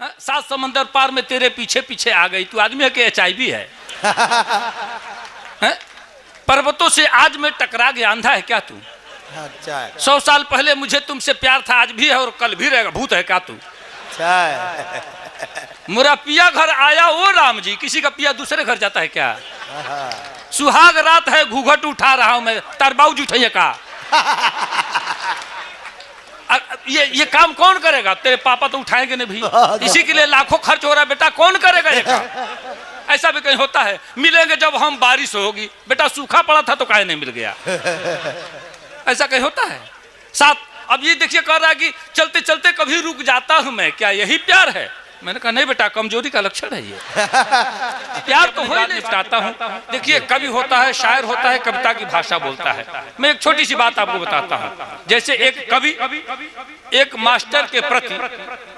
सात समंदर पार में तेरे पीछे पीछे आ गई। तू आदमी है कि HIV है? पर्वतों से आज मैं टकरा गया, अंधा है क्या तू? 100 साल पहले मुझे तुमसे प्यार था, आज भी है और कल भी रहेगा। भूत है क्या तू? मेरा पिया घर आया वो राम जी, किसी का पिया दूसरे घर जाता है क्या? सुहाग रात है घूंघट उठा रहा हूं मैं, तार बाबू उठाइए का। ये काम कौन करेगा? तेरे पापा तो उठाएंगे नहीं भी, इसी के लिए लाखों खर्च हो रहा है बेटा, कौन करेगा ये काम? ऐसा भी कहीं होता है? मिलेंगे जब हम बारिश होगी, बेटा सूखा पड़ा था तो काहे नहीं मिल गया? ऐसा कहीं होता है? साथ अब ये देखिए कह रहा है कि चलते चलते कभी रुक जाता हूं मैं, क्या यही प्यार है? मैंने कहा नहीं बेटा, कमजोरी का लक्षण है ये। प्यार तो हो ही नहीं चाहता हूँ। देखिए कवि होता है, शायर होता है, कविता की भाषा बोलता है। मैं एक छोटी सी बात आपको बताता हूँ। जैसे एक कवि एक मास्टर के प्रति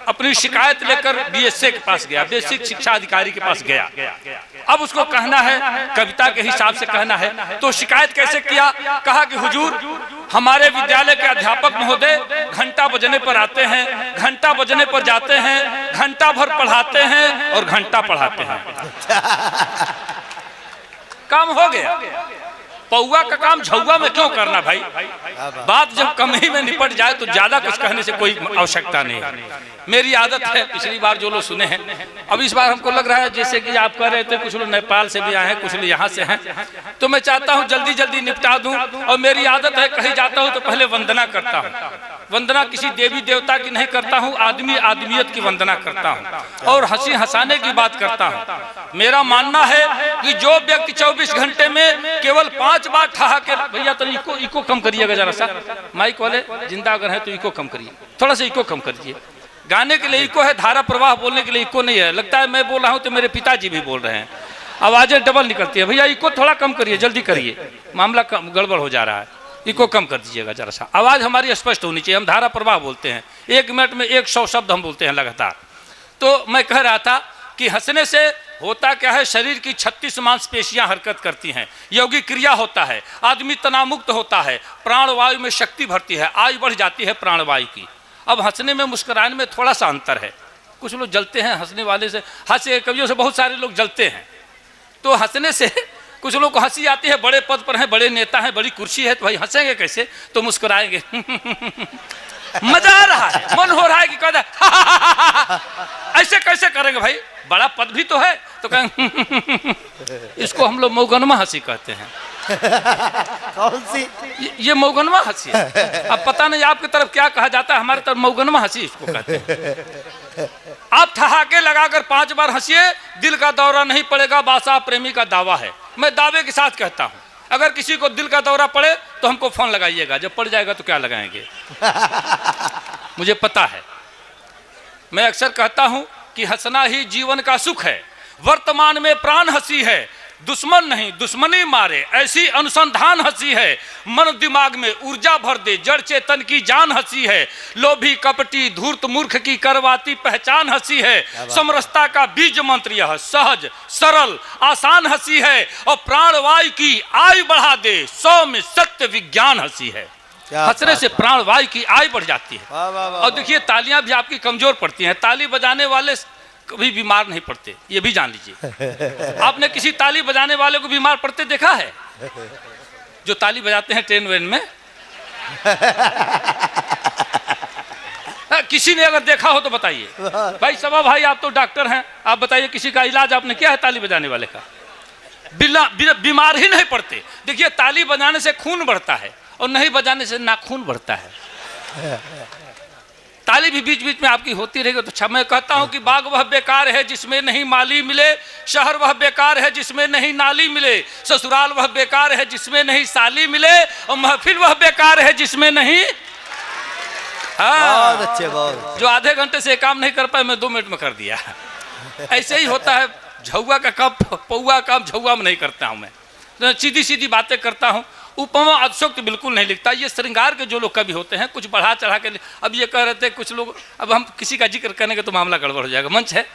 अपनी शिकायत लेकर BSc के पास गया, बेसिक शिक्षा अधिकारी के पास गया। अब उसको कहना है, कविता के हिसाब से कहना है, तो शिकायत कैसे किया? कहा कि हुजूर, हमारे विद्यालय के अध्यापक महोदय घंटा बजने पर आते हैं, घंटा बजने पर जाते हैं, घंटा भर पढ़ाते हैं और घंटा पढ़ाते हैं। काम हो गया। पौवा का काम झौवा में क्यों करना भाई? बात जब कम ही में निपट जाए तो ज्यादा कुछ कहने से कोई आवश्यकता नहीं है। मेरी आदत है, पिछली बार जो लोग सुने हैं, अब इस बार हमको लग रहा है जैसे कि आप कह रहे थे कुछ लोग नेपाल से भी आए हैं, कुछ लोग यहाँ से हैं, तो मैं चाहता हूँ जल्दी जल्दी निपटा दूं। और मेरी आदत है, कहीं जाता हूँ तो पहले वंदना करता हूँ। वंदना किसी देवी देवता की नहीं करता हूँ, आदमी आदमियत की वंदना करता हूँ और हंसी हंसाने की बात करता हूँ। मेरा मानना है कि जो व्यक्ति 24 घंटे में केवल 5 बार ठहा के, भैया तो इको कम करिएगा जरा सा, माइक वाले जिंदा अगर है तो इको कम करिए, थोड़ा सा इको कम करिए। गाने के लिए इको है, धारा प्रवाह बोलने के लिए इको नहीं है। लगता है मैं बोल रहा हूँ तो मेरे पिताजी भी बोल रहे हैं, आवाजें डबल निकलती है। भैया इको थोड़ा कम करिए, जल्दी करिए, मामला गड़बड़ हो जा रहा है। इको कम कर दीजिएगा जरा सा, आवाज हमारी स्पष्ट होनी चाहिए। हम धारा प्रवाह बोलते हैं, 1 मिनट में 100 शब्द हम बोलते हैं लगातार। तो मैं कह रहा था कि हंसने से होता क्या है, शरीर की 36 मांसपेशियां हरकत करती हैं, यौगिक क्रिया होता है, आदमी तनावमुक्त होता है, प्राणवायु में शक्ति भरती है, आयु बढ़ जाती है प्राणवायु की। अब हंसने में मुस्कुराने में थोड़ा सा अंतर है। कुछ लोग जलते हैं हंसने वाले से, हंसे कवियों से बहुत सारे लोग जलते हैं। तो हंसने से कुछ लोग को हंसी आती है, बड़े पद पर हैं, बड़े नेता हैं, बड़ी कुर्सी है, तो भाई हंसेंगे कैसे? तो मुस्कुराएंगे। मजा आ रहा है, मन हो रहा है कि कहता ऐसे कैसे करेंगे भाई, बड़ा पद भी तो है, तो कहेंगे इसको हम लोग मौगनमा हंसी कहते हैं। कौन सी? ये मौगनमा हंसी है। अब पता नहीं आपकी तरफ क्या कहा जाता है, हमारी तरफ मौगनमा हंसी इसको कहते हैं। आप ठहाके लगाकर 5 बार हंसिए, दिल का दौरा नहीं पड़ेगा, बासा प्रेमी का दावा है। मैं दावे के साथ कहता हूं, अगर किसी को दिल का दौरा पड़े तो हमको फोन लगाइएगा, जब पड़ जाएगा तो क्या लगाएंगे? मुझे पता है। मैं अक्सर कहता हूं कि हंसना ही जीवन का सुख है, वर्तमान में प्राण हंसी है, दुश्मन नहीं दुश्मनी मारे ऐसी अनुसंधान हंसी है, मन दिमाग में ऊर्जा भर दे जड़ चेतन की जान हंसी है, लोभी कपटी धूर्त मूर्ख की करवाती पहचान हंसी है, समरसता का बीज मंत्र यह सहज सरल आसान हंसी है, और प्राणवायु की आयु बढ़ा दे 100 में सत्य विज्ञान हंसी है। हंसने से प्राणवायु की आयु बढ़ जाती है। और देखिए तालियां भी आपकी कमजोर पड़ती हैं, ताली बजाने वाले कभी बीमार नहीं पड़ते, ये भी जान लीजिए। आपने किसी ताली बजाने वाले को बीमार पड़ते देखा है? जो ताली बजाते हैं ट्रेन वेन में, किसी ने अगर देखा हो तो बताइए। भाई सबा भाई आप तो डॉक्टर हैं, आप बताइए किसी का इलाज आपने किया है ताली बजाने वाले का? बीमार ही नहीं पड़ते। देखिए ताली बजाने से खून बढ़ता है और नहीं बजाने से नाखून बढ़ता है। ताली भी बीच बीच में आपकी होती रहेगी तो अच्छा। मैं कहता हूं कि बाग वह बेकार है जिसमें नहीं माली मिले, शहर वह बेकार है जिसमें नहीं नाली मिले, ससुराल वह बेकार है जिसमें नहीं साली मिले, और महफिल वह बेकार है जिसमें नहीं। हाँ, बहुत अच्छे, बहुत। जो आधे घंटे से काम नहीं कर पाए मैं 2 मिनट में कर दिया। ऐसे ही होता है। झौआ का काम पौआ काम झौआ में नहीं करता हूं मैं, तो सीधी सीधी बातें करता हूं। उपमा अतिशयोक्ति बिल्कुल नहीं लिखता। ये श्रृंगार के जो लोग कवि होते हैं कुछ बढ़ा चढ़ा के, अब ये कह रहे थे कुछ लोग, अब हम किसी का जिक्र करेंगे तो मामला गड़बड़ हो जाएगा, मंच है,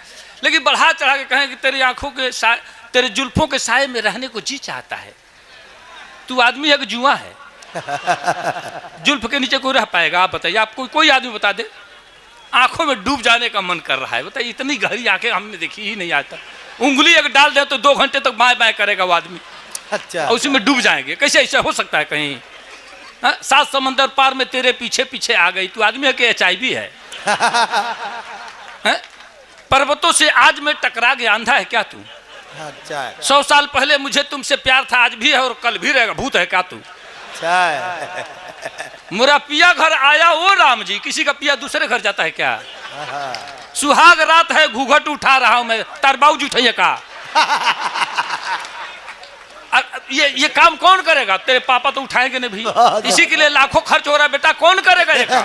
लेकिन बढ़ा चढ़ा के कहें कि तेरी आंखों के तेरे जुल्फों के साए में रहने को जी चाहता है। तू आदमी है कि जुआ है? जुल्फ के नीचे कोई रह पाएगा? आप बताइए, आप कोई आदमी बता दे। आंखों में डूब जाने का मन कर रहा है। बताइए, इतनी गहरी आंखें हमने देखी ही नहीं आज तक। उंगली अगर डाल दे तो 2 घंटे तक बाएं बाएं करेगा वो आदमी, अच्छा और उसी में डूब जाएंगे। कैसे ऐसा हो सकता है कहीं? 7 समंदर पार में तेरे पीछे पीछे आ गई, तू आदमी है कि HIV है? पर्वतों से आज मैं टकरा गया, अंधा है क्या तू? अच्छा 100 साल पहले मुझे तुमसे प्यार था, आज भी है और कल भी रहेगा, भूत है क्या तू? अच्छा मेरा पिया घर आया वो राम जी, किसी का पिया दूसरे घर जाता है क्या? सुहाग रात है घूंघट उठा रहा हूं मैं, तार बाबूजी उठाइए का? ये काम कौन करेगा? तेरे पापा तो उठाएंगे नहीं भी, इसी के लिए लाखों खर्च हो रहा है बेटा, कौन करेगा ये काम?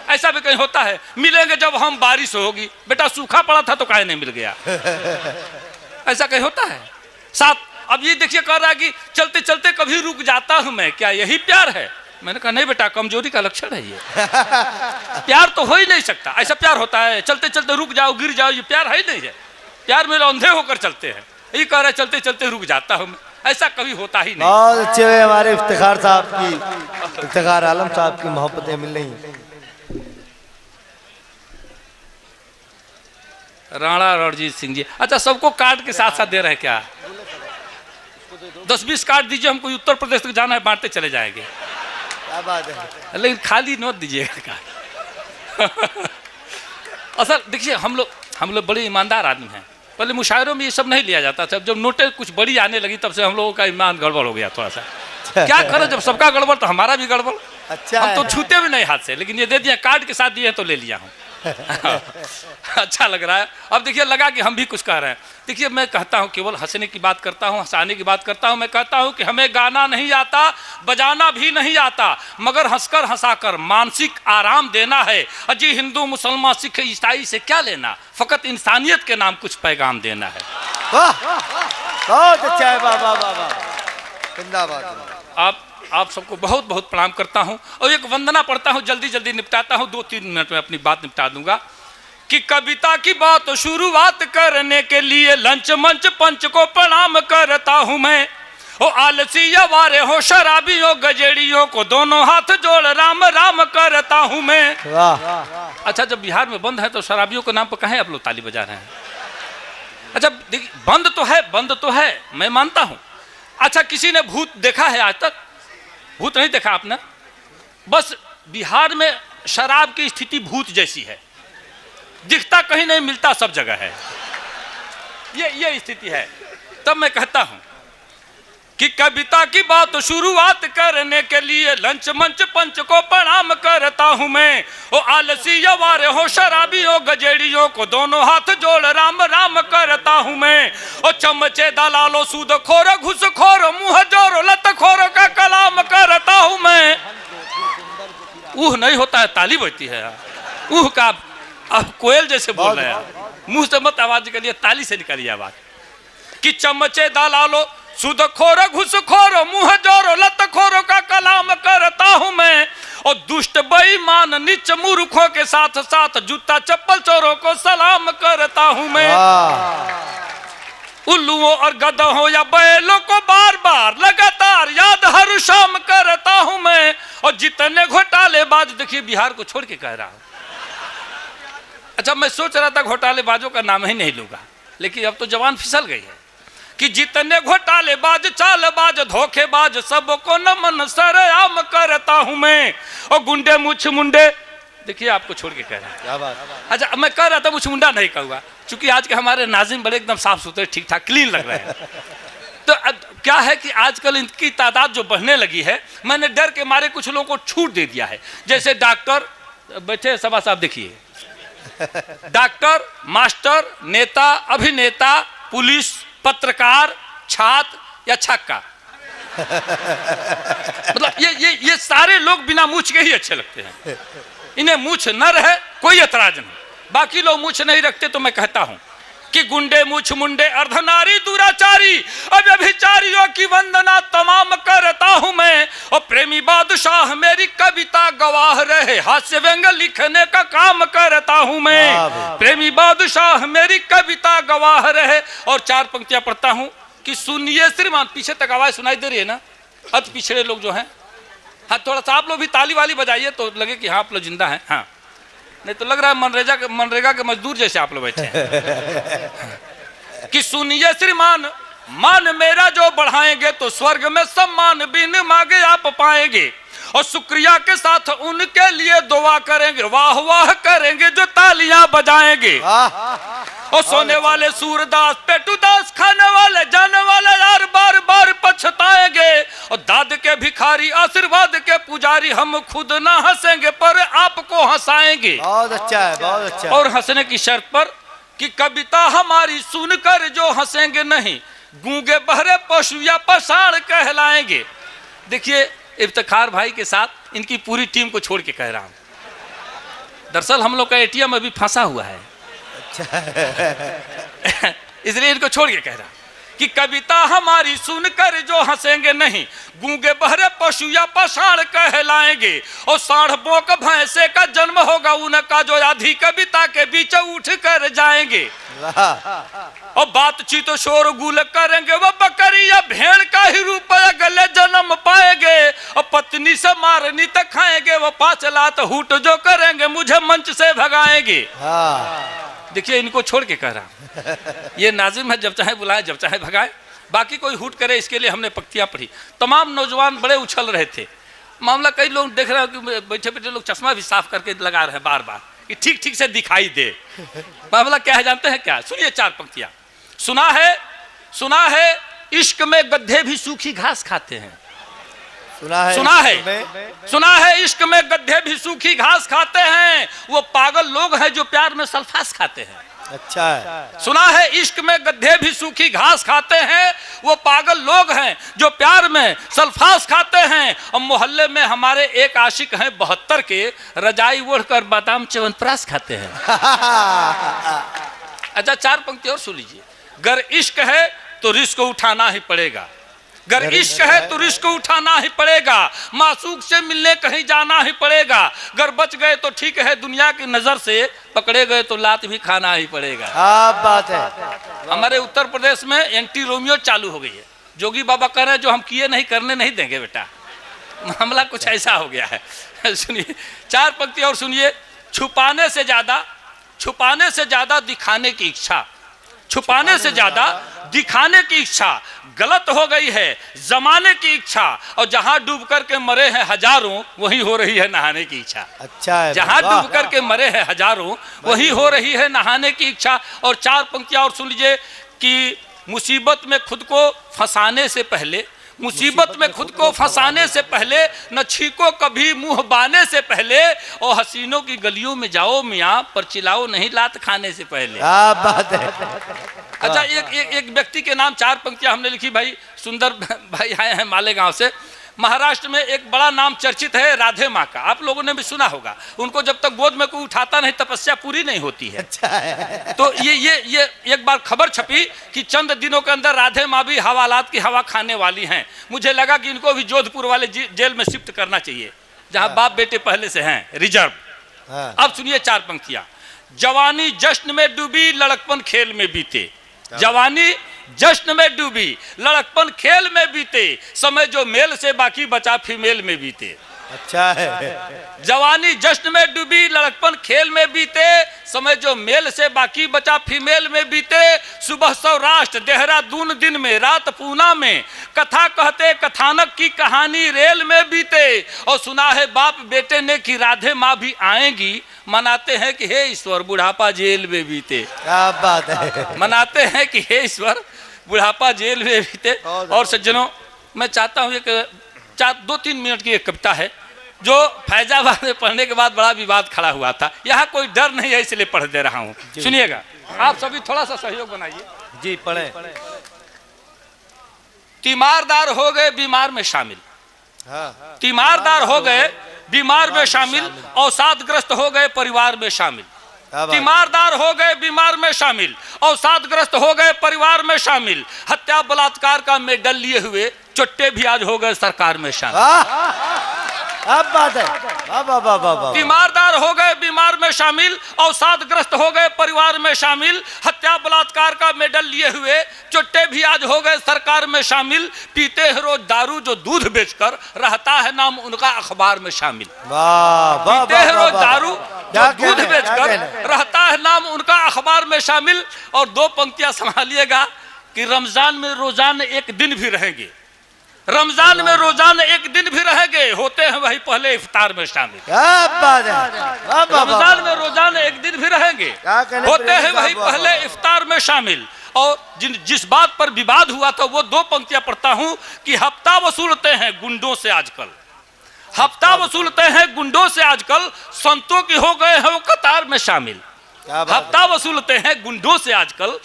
ऐसा भी कहीं होता है? मिलेंगे जब हम बारिश होगी, बेटा सूखा पड़ा था तो काहे नहीं मिल गया? ऐसा कहीं होता है? साथ अब ये देखिए कह रहा है कि चलते चलते कभी रुक जाता हूं मैं, क्या यही प्यार है? मैंने कहा नहीं बेटा, कमजोरी का लक्षण है ये। प्यार तो हो ही नहीं सकता, ऐसा प्यार होता है चलते चलते रुक जाओ गिर जाओ, ये प्यार है ही नहीं है। प्यार में अंधे होकर चलते हैं। ये कह रहा है चलते चलते रुक जाता हूं मैं, ऐसा कभी होता ही नहीं। बहुत अच्छे हुए हमारे इफ्तिखार साहब की, इफ्तिखार आलम साहब की मोहब्बतें मिल रही। राणा रणजीत सिंह जी, अच्छा सबको कार्ड के साथ साथ दे रहे हैं क्या? 10-20 कार्ड दीजिए, हमको उत्तर प्रदेश तक जाना है, बांटते चले जाएंगे। क्या बात है? लेकिन खाली नोट दीजिएगा कार्ड। असल देखिए, हम लोग बड़े ईमानदार आदमी हैं। पहले मुशायरों में ये सब नहीं लिया जाता था, जब नोटें कुछ बड़ी आने लगी तब से हम लोगों का ईमान गड़बड़ हो गया थोड़ा सा। क्या करें, जब सबका गड़बड़ तो हमारा भी गड़बड़। अच्छा हम तो छूते भी नहीं हाथ से, लेकिन ये दे दिया, कार्ड के साथ दिए तो ले लिया हूँ। अच्छा लग रहा है। अब देखिए लगा कि हम भी कुछ कह रहे हैं। देखिए मैं कहता हूँ, केवल हंसने की बात करता हूँ, हंसाने की बात करता हूँ। मैं कहता हूँ कि हमें गाना नहीं आता, बजाना भी नहीं आता, मगर हंसकर हंसाकर मानसिक आराम देना है। अजी हिंदू मुसलमान सिख ईसाई से क्या लेना, फकत इंसानियत के नाम कुछ पैगाम देना है। वाह बहुत अच्छा है, वाह वाह वाह वाह, जिंदाबाद। आप सबको बहुत बहुत प्रणाम करता हूं और एक वंदना पढ़ता हूं, जल्दी जल्दी निपटाता हूं, 2-3 मिनट में अपनी बात निपटा दूंगा। कि कविता की बात शुरुआत करने के लिए लंच मंच पंच को प्रणाम करता हूं मैं। ओ आलसी अवारे हो शराबियों गजेड़ियों को दोनों हाथ जोड़ राम राम करता हूं मैं। वाह अच्छा, जब बिहार में बंद है तो शराबियों के नाम पर कहें आप लोग ताली बजा रहे हैं? अच्छा देखिए, बंद तो है, मैं मानता हूं। अच्छा, किसी ने भूत देखा है आज तक? भूत नहीं देखा आपने? बस बिहार में शराब की स्थिति भूत जैसी है, दिखता कहीं नहीं, मिलता सब जगह है। ये स्थिति है। तब मैं कहता हूं कि कविता की बात शुरुआत करने के लिए लंच मंच पंच को प्रणाम करता हूं मैं। ओ आलसी अवारे हो शराबियों गजेड़ियों को दोनों हाथ जोड़ राम राम करता हूं मैं। ओ चमचे दलालो सूद खोर घुसखोर मुंह जोर लत खोर का कलाम करता हूं मैं। ऊह नहीं होता है, ताली बजती है। ऊह का अब कोयल जैसे बोल रहे हैं, मुंह से मत आवाज निकलिए, ताली से निकलिए आवाज। कि चमचे दलालो सुद खोर घुसखोर मुंह जोर लत खोर का कलाम करता हूं मैं। और दुष्ट बेईमान नीच मूर्खों के साथ साथ जूता चप्पल चोरों को सलाम करता हूं मैं। उल्लुओं और गधों या बैलों को बार बार लगातार याद हर शाम करता हूं मैं। और जितने घोटालेबाज, देखिए बिहार को छोड़ के कह रहा हूं। अच्छा, मैं सोच रहा था घोटालेबाजों का नाम ही नहीं लूंगा, लेकिन अब तो जवान फिसल गई है। कि जितने घोटालेबाज चालबाज धोखेबाज सबको नमन सरेआम करता हूं मैं। और गुंडे मुछ मुंडे, देखिए आपको छोड़ के कह रहा है। क्या बात। अच्छा, मैं कह रहा था मुछ मुंडा नहीं कहूँगा, क्योंकि आज के हमारे नाजिम बड़े एकदम साफ सुथरे ठीक ठाक क्लीन लग रहे हैं। तो क्या है कि आजकल इनकी तादाद जो बढ़ने लगी है, मैंने डर के मारे कुछ लोगों को छूट दे दिया है। जैसे डॉक्टर बैठे सभा साहब, देखिए डॉक्टर, मास्टर, नेता, अभिनेता, पुलिस, पत्रकार, छात्र या छक्का, मतलब ये सारे लोग बिना मूछ के ही अच्छे लगते हैं। इन्हें मूछ न रहे कोई एतराज नहीं, बाकी लोग मूछ नहीं रखते। तो मैं कहता हूं कि गुंडे मूछ मुंडे अर्धनारी दुराचारी अव्यभिचारियों की वंदना तमाम करता हूं मैं। और प्रेमी बादशाह मेरी कविता गवाह रहे, हास्य व्यंग लिखने का काम करता हूं मैं। प्रेमी बादशाह मेरी कविता गवाह रहे। और 4 पंक्तियां पढ़ता हूं कि सुनिए श्रीमान, पीछे तक आवाज सुनाई दे रही है ना? अति पिछड़े लोग जो हैं, हाँ थोड़ा सा आप लोग भी ताली वाली बजाइए तो लगे कि हाँ आप लोग जिंदा हैं। हाँ नहीं तो लग रहा है मनरेगा के मजदूर जैसे आप लोग बैठे हैं। कि सुनिए श्रीमान, मान मेरा जो बढ़ाएंगे तो स्वर्ग में सम्मान बिन मांगे आप पाएंगे, और शुक्रिया के साथ उनके लिए दुआ करेंगे, वाह वाह करेंगे जो तालियां बजाएंगे। और सोने वाले सूरदास, पेटूदास, खाने वाले जाने वाले यार बार बार पछताएंगे, और दाद के भिखारी, आशीर्वाद के पुजारी, हम खुद ना हंसेंगे पर आपको हंसाएंगे। बहुत अच्छा है, बहुत अच्छा। और हंसने की शर्त पर कि कविता हमारी सुनकर जो हंसेंगे नहीं, गूंगे बहरे पशु या पसाण कहलाएंगे। देखिए इफ्तिखार भाई के साथ इनकी पूरी टीम को छोड़ के कह रहा हूं। दरअसल हम लोग का एटीएम अभी फंसा हुआ है, इसलिए इनको छोड़ के कह रहा कि कविता हमारी सुनकर जो हंसेंगे नहीं, गूंगे बहरे पशु या पसाण कहलाएंगे, और साढ़ बोक भैंसे का जन्म होगा उनका जो आधी कविता के बीच उठ कर जाएंगे। और बातचीत तो शोर गुल करेंगे, वो बकरी या भेड़ का ही रूप गले जन्म पाएंगे, और पत्नी से मारनी तक खाएंगे, वो 5 लात हूट जो करेंगे मुझे मंच से भगाएंगे। देखिए इनको छोड़ के कह रहा, ये नाजिम है, जब चाहे बुलाए जब चाहे भगाए, बाकी कोई हुट करे इसके लिए हमने पंक्तियां पढ़ी। तमाम नौजवान बड़े उछल रहे थे। मामला कई लोग देख रहे हैं कि बैठे बैठे लोग चश्मा भी साफ करके लगा रहे हैं बार बार कि ठीक ठीक से दिखाई दे। मामला क्या है जानते हैं क्या? सुनिए 4 पंक्तियां। सुना है इश्क में गड्ढे भी सूखी घास खाते हैं। सुना है इश्क में गड्ढे भी सूखी घास खाते हैं, वो पागल लोग हैं जो प्यार में सल्फास खाते हैं। अच्छा है। सुना है इश्क में गड्ढे भी सूखी घास खाते हैं, वो पागल लोग हैं जो प्यार में सल्फास खाते हैं। और मोहल्ले में हमारे एक आशिक हैं 72 के, रजाई ओढ़कर बादाम च्यवनप्राश खाते हैं। अच्छा 4 पंक्ति और सुन लीजिए। गर इश्क है तो रिस्क उठाना ही पड़ेगा, गर इश्क है तो रिस्क उठाना ही पड़ेगा, मासूक से मिलने कहीं जाना ही पड़ेगा, गर बच गए तो ठीक है दुनिया की नजर से, पकड़े गए तो लात भी खाना ही पड़ेगा। बात है। हमारे उत्तर प्रदेश में एंटी रोमियो चालू हो गई है। जोगी बाबा कह रहे हैं जो हम किए नहीं करने नहीं देंगे बेटा। मामला कुछ ऐसा हो गया है। सुनिए 4 पंक्ति और सुनिए। छुपाने से ज्यादा दिखाने की इच्छा, छुपाने से ज्यादा दिखाने की इच्छा गलत हो गई है जमाने की इच्छा, और जहां डूब करके मरे हैं हजारों वही हो रही है नहाने की इच्छा। अच्छा है। जहां डूब करके मरे हैं हजारों वही हो रही है नहाने की इच्छा। और 4 पंक्तियां और सुन लीजिए कि मुसीबत में खुद को फंसाने से पहले, मुसीबत में खुद को फंसाने से पहले, न छीको कभी मुंह बाने से पहले, और हसीनों की गलियों में जाओ मियाँ पर चिल्लाओ नहीं लात खाने से पहले। बात है। अच्छा एक व्यक्ति के नाम 4 पंक्तियां हमने लिखी। भाई सुंदर भाई आए हैं मालेगांव से। महाराष्ट्र में एक बड़ा नाम चर्चित है राधे माँ का, आप लोगों ने भी सुना होगा। उनको जब तक गोद में कोई उठाता नहीं तपस्या पूरी नहीं होती है। अच्छा है। तो ये एक बार खबर छपी कि चंद दिनों के अंदर राधे माँ भी हवालात की हवा खाने वाली हैं। मुझे लगा कि इनको भी जोधपुर वाले जेल में शिफ्ट करना चाहिए जहां बाप बेटे पहले से हैं रिजर्व। अब सुनिए 4 पंक्तियां। जवानी जश्न में डूबी लड़कपन खेल में बीते, जवानी जश्न में डूबी लड़कपन खेल में बीते, समय जो मेल से बाकी बचा फीमेल में बीते। अच्छा है। जवानी जश्न में डूबी लड़कपन खेल में बीते, समय जो मेल से बाकी बचा फीमेल में बीते। सुबह सौराष्ट्र देहरादून दिन में, रात पूना में, कथा कहते कथानक की कहानी रेल में बीते। और सुना है बाप बेटे ने कि राधे माँ भी आएंगी, मनाते हैं कि हे ईश्वर बुढ़ापा जेल में बीते। क्या बात है। मनाते हैं कि हे ईश्वर बुढ़ापा जेल में बीते। और सज्जनों मैं चाहता हूँ एक 2-3 मिनट की एक कविता है जो फैजाबाद में पढ़ने के बाद बड़ा विवाद खड़ा हुआ था। यहाँ कोई डर नहीं है इसलिए पढ़ दे रहा हूँ, सुनिएगा। आप सभी थोड़ा सा सहयोग बनाइए। जी पढ़े। तीमारदार हो गए बीमार में शामिल, तीमारदार हो गए बीमार में शामिल, अवसादग्रस्त हो गए परिवार में शामिल। तीमारदार हो गए बीमार में शामिल, अवसादग्रस्त हो गए परिवार में शामिल। हत्या बलात्कार का मेडल लिए हुए चुट्टे भी आज हो गए सरकार में शामिल। अब बात है। वाह वाह वाह वाह वाह। तीमारदार हो गए बीमार में शामिल, अवसादग्रस्त हो गए परिवार में शामिल, हत्या बलात्कार का मेडल लिए हुए चुट्टे भी आज हो गए सरकार में शामिल, पीते हैं रोज दारू जो दूध बेचकर रहता है नाम उनका अखबार में शामिल। वाह वाह पीते हैं रोज दारू जो दूध कहना बेचकर है? रहता है नाम उनका अखबार में शामिल। और दो पंक्तियां संभालिएगा कि रमजान में रोजाना एक दिन भी रहेंगे, रमजान में रोजाना एक दिन भी रहेंगे, होते हैं वही पहले इफ्तार में शामिल। क्या बात है। वाह वाह वाह। रमजान में रोजाना एक दिन भी रहेंगे, क्या कहने होते हैं प्रेमी वही साहब, वाह, पहले वाह। इफ्तार में शामिल। और जिस बात पर विवाद हुआ था वो दो पंक्तियां पढ़ता हूं कि हफ्ता वसूलते हैं गुंडों से आजकल, हफ्ता वसूलते हैं गुंडों से आजकल, संतों की हो गए हैं वो कतार में शामिल। क्या बात है। हफ्ता वसूलते हैं गुंडों से आजकल,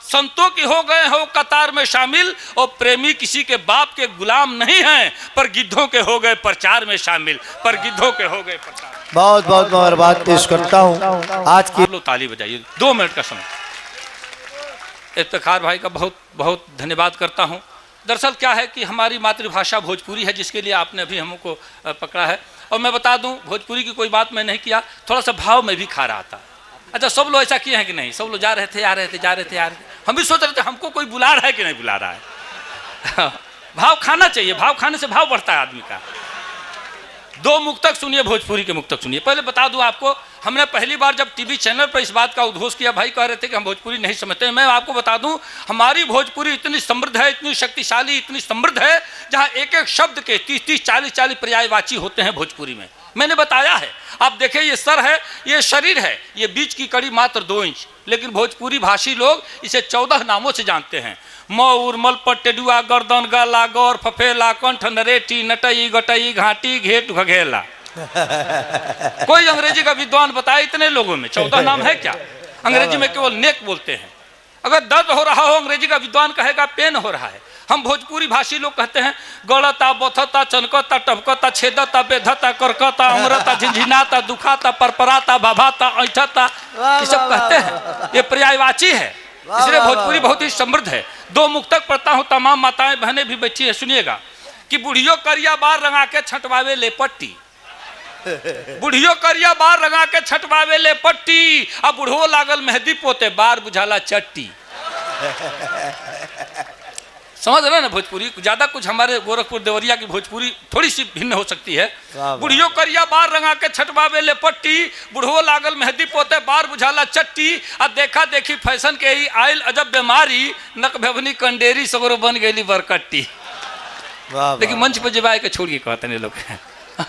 संतों की हो गए हैं वो कतार में शामिल। और प्रेमी किसी के बाप के गुलाम नहीं हैं, पर गिद्धों के हो गए प्रचार में शामिल, पर गिद्धों के हो गए प्रचार। बहुत बहुत मुबारकबाद पेश करता हूँ आज की। लो ताली बजाइए, 2 मिनट का समय। इफ्तिखार भाई का बहुत बहुत धन्यवाद करता हूँ। दरअसल क्या है कि हमारी मातृभाषा भोजपुरी है, जिसके लिए आपने अभी हमको पकड़ा है। और मैं बता दूं, भोजपुरी की कोई बात मैं नहीं किया, थोड़ा सा भाव में भी खा रहा था। अच्छा, सब लोग ऐसा किए हैं कि नहीं? सब लोग जा रहे थे, आ रहे थे, जा रहे थे, आ रहे थे। हम भी सोच रहे थे हमको कोई बुला रहा है कि नहीं बुला रहा है। भाव खाना चाहिए, भाव खाने से भाव बढ़ता है आदमी का। 2 मुक्तक सुनिए, भोजपुरी के मुक्तक सुनिए। पहले बता दूं आपको, हमने पहली बार जब टीवी चैनल पर इस बात का उद्घोष किया, भाई कह रहे थे कि हम भोजपुरी नहीं समझते हैं। मैं आपको बता दूं, हमारी भोजपुरी इतनी समृद्ध है, इतनी शक्तिशाली, इतनी समृद्ध है, जहां एक एक शब्द के 30-30, 40-40 पर्यायवाची होते हैं भोजपुरी में। मैंने बताया है, आप देखें, ये सर है, ये शरीर है, ये बीच की कड़ी मात्र 2 इंच, लेकिन भोजपुरी भाषी लोग इसे 14 नामों से जानते हैं। मऊर, मलपट, टेडुआ, गर्दन, गला, गौर, फफेला, कंठ, नरेटी, नटई, गटई, घाटी, घेट, घघेला। कोई अंग्रेजी का विद्वान बताए इतने लोगों में 14 नाम है क्या? अंग्रेजी में केवल नेक बोलते हैं। अगर दर्द हो रहा हो, अंग्रेजी का विद्वान कहेगा पेन हो रहा है। हम भोजपुरी भाषी लोग कहते हैं गड़ता, बथता, चनकता, टपकता, छेदता, बेधता, करकता, अमरता, झिझिनाता, दुखाता, परपराता, भाभाता, ऐठता, ये सब कहते हैं। ये पर्यायवाची है, इसलिए भोजपुरी बहुत ही समृद्ध है। 2 मुक्तक पढ़ता हूँ, तमाम माताएं बहनें भी बैठी है, सुनिएगा। कि बुढ़ियों करिया बार रंगा के छटवावे ले पट्टी, बुढ़ियों करिया बार रंगा के छटवावे ले पट्टी, अब बुढ़ो लागल मेहंदी पोते बार बुझाला चट्टी। समझ रहे ना? भोजपुरी ज्यादा कुछ हमारे गोरखपुर देवरिया की भोजपुरी थोड़ी सी भिन्न हो सकती है। बुढ़ियों करिया बार रंगा के छटवावे ले पट्टी, बुढ़ो लागल मेहंदी पोते बार बुझाला चट्टी, अब देखा देखी फैशन के ही आयल अजब बीमारी, नक भेवनी कंडेरी सगरो बन गई बरकट्टी। लेकिन मंच पर जब आए के छोड़िए कहते हैं लोग,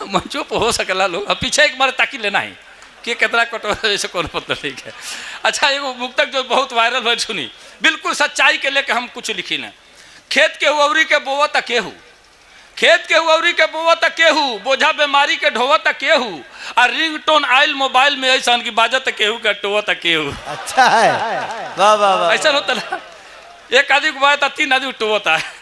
मंचों पर हो सकेला लोग, अब पीछे एक बार ताकि लेना है कि कितना कटोरा जैसे कौन पता नहीं है। अच्छा, एगो मुक्तक जो बहुत वायरल हुआ, सुनी, बिल्कुल सच्चाई के लेके हम कुछ लिखी ना। खेत के हुआवरी के बोवा तक केहू, खेत के हुआवरी के बोवा तक केहू, बोझा बीमारी के ढोवा तक केहू, और रिंगटोन आयल मोबाइल में ऐसा की बाजा तक केहू का टोवा तक केहू। अच्छा है, वाह वाह वाह। ऐसा होता ना, एक आदमी को बाया था, 3 आदमी टोवता है।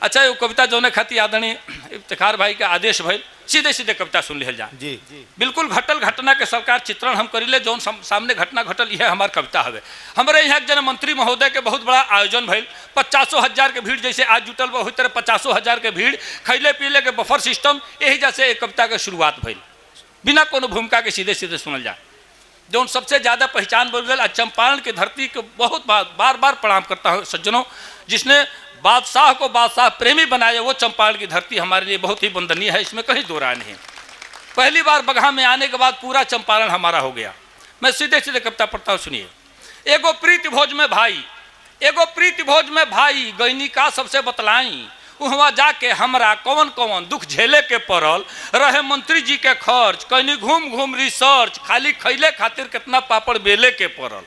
अच्छा, ये कविता जो ने खाती आदरणीय इफ्तिखार भाई का आदेश भइल, सीधे सीधे कविता सुन लिहल जा। जी, बिल्कुल घटल घटना के सरकार चित्रण हम करीले, जौन सामने घटना घटल, यह हमार कविता हवे। हमारे यहाँ एक जन मंत्री महोदय के बहुत बड़ा आयोजन भइल, 50,000 के भीड़ जैसे आज जुटल बा, तरह 50,000 के भीड़, खैले पीले के बफर सिस्टम, यही जैसे एक कविता के शुरुआत भइल, बिना कोनो भूमिका के सीधे सीधे सुनल जाए। जौन सबसे ज्यादा पहचान बोल गए, चंपारण की धरती के बहुत बार बार प्रणाम करता हूँ सज्जनों, जिसने बादशाह को बादशाह प्रेमी बनाया, वो चंपारण की धरती हमारे लिए बहुत ही वंदनीय है, इसमें कहीं दो राय नहीं। पहली बार बगहा में आने के बाद पूरा चंपारण हमारा हो गया। मैं सीधे सीधे कविता पढ़ता हूँ, सुनिए। एगो प्रीति भोज में भाई, एगो प्रीति भोज में भाई, गैनी का सबसे बतलाई, वहाँ जाके हमरा कौन कौन दुख झेले के पड़ल, रहे मंत्री जी के खर्च, कहीं घूम घूम रिसर्च, खाली खैले खातिर कितना पापड़ बेले के पड़ल,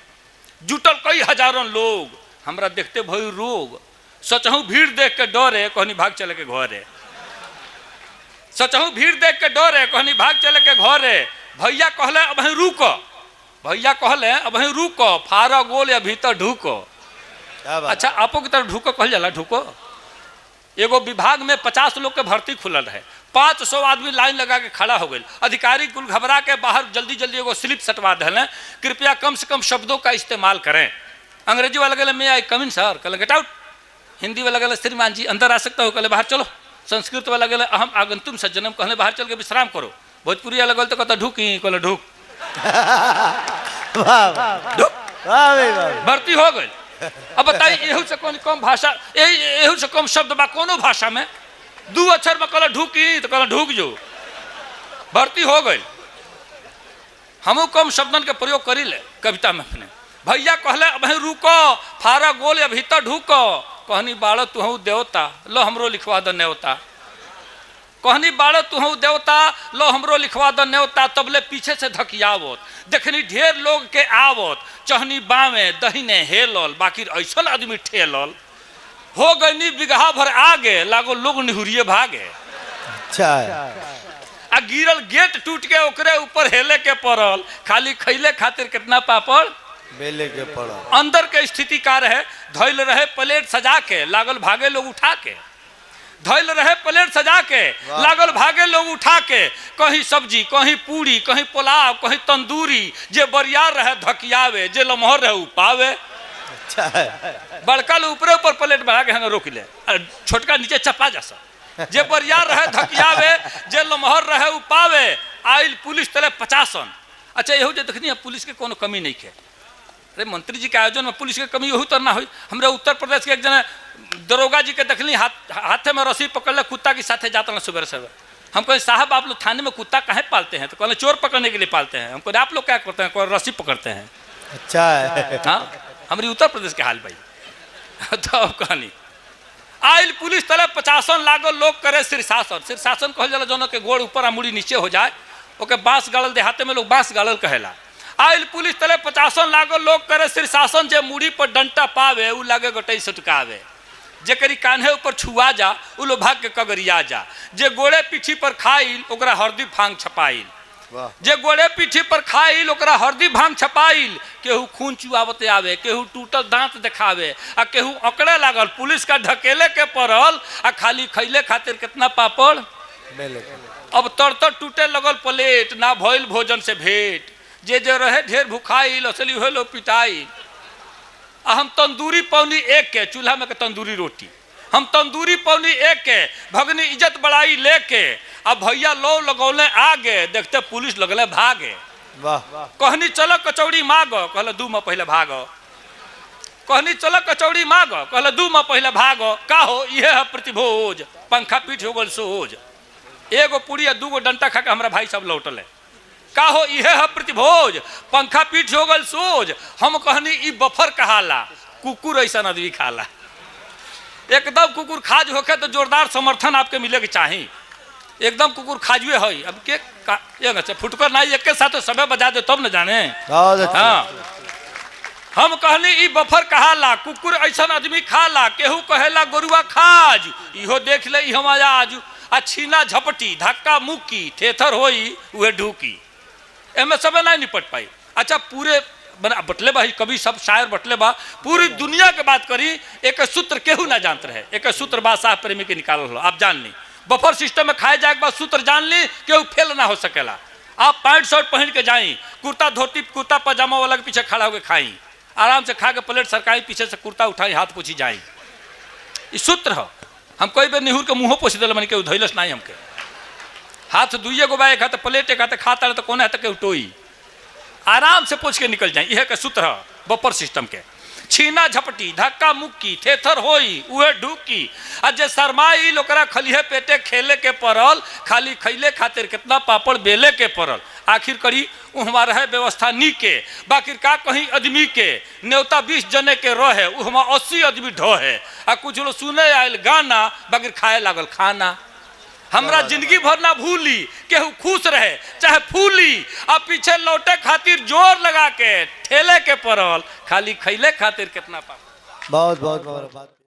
जुटल कई हजारों लोग, हमरा देखते भई रोग, सचहू भीड़ देख के डरे, कहनी भाग चले के घरे, सचहू भीड़ देख के डरे, कहनी भाग चले के घरे। भैया कहले अब वहीं रुक, भैया कहले अब वहीं रुक, फारा गोल या भीतर ढूको। अच्छा, आपो की तरफ ढूको कहल जाला, ढूको। एगो विभाग में 50 लोग के भर्ती खुलल है, 500 आदमी लाइन लगा के खड़ा हो गए। अधिकारी कुल घबरा के बाहर जल्दी जल्दी एगो स्लिप सटवा दें, कृपया कम से कम शब्दों का इस्तेमाल करें। अंग्रेजी वाला कहले मैं आई कम इन सर, कहले गेट आउट। हिंदी वाला कहले श्रीमान जी अंदर आ सकता हो, कहले बाहर चलो। संस्कृत वाला गले अहम आगंतुम सज्जनम कहले बाहर चल के विश्राम करो। भोजपुरी वाला गल तो कहता ढुकी कहले ढुक भर्ती हो गई। अब बताइए एहू से कौन कम भाषा एहू से कम शब्द बा कोनो भाषा में 2 अक्षर में कहले ढुकी तो कहले ढुक जो भर्ती हो गई। हमू कम शब्दन के प्रयोग करी ले कविता में अपने भैया कहले अब रुको फारा गोल या भीतर ढुको कहनी बाड़ तुहू देवता लो हमरो लिखवा द न्योता कहनी बाड़ तुहू देवता लो हमरो लिखवा द न्योता तबले पीछे से धकियावत देखनी ढेर लोग के आवत चहनी बामे दहिने हेलल बाकी ऐसा आदमी ठेलल हो गई बिगहा भर आगे लागो लोग निहुरिए भागे। अच्छा आ गिरल गेट टूट के ओकरे ऊपर हेले के पड़ल खाली खैले खातिर कितना पापड़ बेले के पड़ल। अंदर के स्थिति का रहे धैल रहे प्लेट सजा के लागल भागे लोग उठा के धैल रहे प्लेट सजा के लागल भागे लोग उठा के कहीं सब्जी कहीं पूरी कहीं पुलाव कहीं तंदूरी जे बरियार रहे धकियावे जे लमहर रहे उपावे। अच्छा बड़का लोग ऊपर ऊपर प्लेट बढ़ा के हंगा रोक ले छोटका नीचे चपा जा जे बरियार रहे धकियावे जे लमहर रहे उपावे आइल पुलिस तले 50। अच्छा यहू जो देखनी पुलिस के कोनो कमी नहीं है। अरे मंत्री जी के आयोजन में पुलिस के कमी यहू तर ना हुई। हमरा उत्तर प्रदेश के एक जना दरोगा जी के देखली हाथे में रस्सी पकड़ ले कुत्ता के साथे जाता ना सुबह सुबह। हम कहें साहब आप लोग थाने में कुत्ता काहे पालते हैं तो कहले चोर पकड़ने के लिए पालते हैं। हमको आप लोग क्या करते हैं कोई रस्सी पकड़ते हैं। अच्छा है हाँ हमारी उत्तर प्रदेश के हाल भाई। तो कहानी आइल पुलिस तले 50 लागल लोग करे शीर्षासन शीर्षासन कहल जाला जौन के गोड़ ऊपर आ मुड़ी नीचे हो जाए ओके बांस गाड़ल देहाते में लोग बांस गाड़ल कहेला। आइल पुलिस तले 50 लागल लोग करे शीर्षासन जे मुड़ी पर डंटा पावे उ लागे गटई सटकावे जेकरी कान्हे ऊपर छुआ जा उ लो भाग के कगरिया जा जे गोड़े पीठी पर खाइल ओकरा हरदी भांग छपाइल जे गोड़े पीठी पर खाइल ओकरा हरदी भांग छपाइल केहू खून चुआवते आवे केहू टूटल दांत देखावे आ केहू अकड़े लागल पुलिस का ढकेले के पड़ल आ खाली खैले खातिर कितना पापड़ बेले। अब तर टूटे लगल प्लेट ना भइल भोजन से भेंट जे रहे ढेर भुखाइल असली हुए लो पिटाइल। आ हम तंदूरी पौनी एक के चूल्हा में के तंदूरी रोटी हम तंदूरी पौनी एक के भगनी इज्जत बड़ाई लेके अब भैया लो लगौले आगे देखते पुलिस लगले भागे। वाह कहनी चलो कचौड़ी मांगो कहले 2 माह पहले भागो कहनी चलो कचौड़ी मांगो कहले 2 माह पहले भागो का हो ये है प्रतिभोज पंखा पीठ हो गल सोज एगो पूरी 2 गो डंटा खा के हमारा भाई सब लौटले का हो ये है प्रतिभोज पंखा पीठ हो गल सोज। हम कहनी ई बफर कहाला कुकुर ऐसा आदमी खाला एकदम कुकुर खाज होके तो जोरदार समर्थन आपके मिले के चाहिए एकदम कुकुर खाजुए है। अब के फुटकर ना एक के साथ समय बजा दे तब न जाने। हाँ हम कहनी ई बफर कहाला कुकुर ऐसा आदमी खाला केहू कहेला गोरुआ खाज इहो देख ले हम आज आ छीना झपटी धक्का मुक्की थेथर होई उहे ढूकी एमे सब नहीं निपट पाई। अच्छा पूरे बटले बा कभी सब शायर बटले बा पूरी दुनिया के बात करी एक सूत्र केहू ना जानते रहे एक सूत्र बा साहब प्रेमी के निकाल लो आप जान ली बफर सिस्टम में खाए जाए के बाद सूत्र जान ली केहू फेल ना हो सकेला। आप पैंट शर्ट पहन के जाई कुर्ता धोती कुर्ता पजामा वाला के पीछे खड़ा होकर खाई आराम से खा के प्लेट सरकारी पीछे से कुर्ता उठाई हाथ पोछी जाई ई सूत्र हो। हम कोई बेर निहुर के मुँहो पोछ दिल मन के धैलस नहीं हमके हाथ 2 गो बा एक हाथ प्लेट एक हाथ खाता तो कोने हाथ के उठोई आराम से पोछ के निकल जाए यह के सूत्र है बफर सिस्टम के। छीना झपटी धक्का मुक्की थेथर होई उहे ढूकी आ जे शरमाई ओकरा खलिहे पेटे खेले के पड़ल खाली खैले खातिर कितना पापड़ बेले के पड़ल। आखिर करी हमारा है व्यवस्था नी के बाकी का कहीं आदमी के न्योता 20 जने के रहे वहाँ 80 आदमी ढो है आ कुछ लोग सुने आयल गाना बाकी खाए लागल खाना। हमरा जिंदगी भर ना भूली केहू खुश रहे चाहे फूली आ पीछे लौटे खातिर जोर लगा के ठेले के पड़ल खाली खैले खातिर कितना पापड़। बहुत बहुत